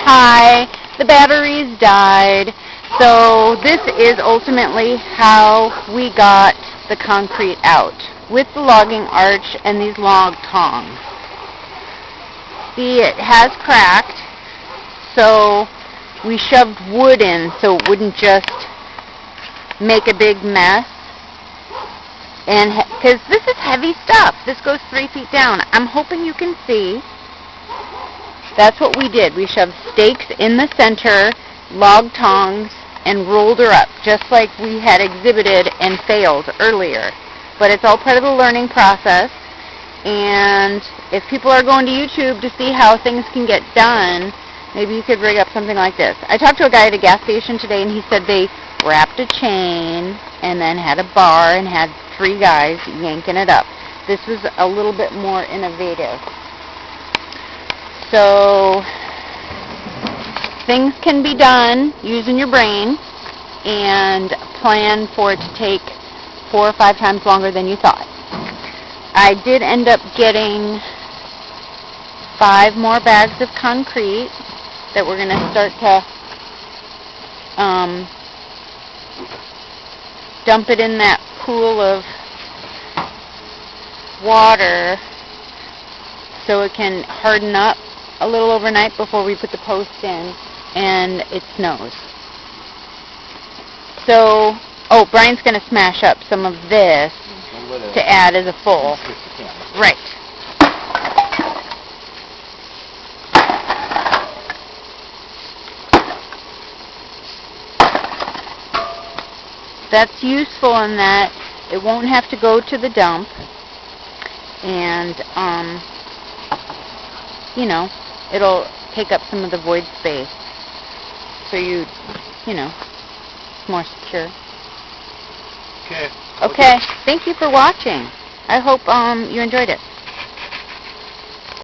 Hi, the batteries died. So this is ultimately how we got the concrete out, with the logging arch and these log tongs. See, it has cracked, so we shoved wood in so it wouldn't just make a big mess. And because this is heavy stuff, this goes 3 feet down. I'm hoping you can see. That's what we did. We shoved stakes in the center, log tongs, and rolled her up, just like we had exhibited and failed earlier. But it's all part of the learning process. And if people are going to YouTube to see how things can get done, maybe you could rig up something like this. I talked to a guy at a gas station today, and he said they wrapped a chain and then had a bar and had 3 guys yanking it up. This was a little bit more innovative. So things can be done using your brain, and plan for it to take 4 or 5 times longer than you thought. I did end up getting 5 more bags of concrete that we're going to start to dump it in that pool of water so it can harden up a little overnight before we put the posts in and it snows. So, Brian's going to smash up some of this to add as a full. Right. That's useful in that it won't have to go to the dump, and it'll take up some of the void space, so it's more secure. Okay. Okay, thank you for watching. I hope you enjoyed it.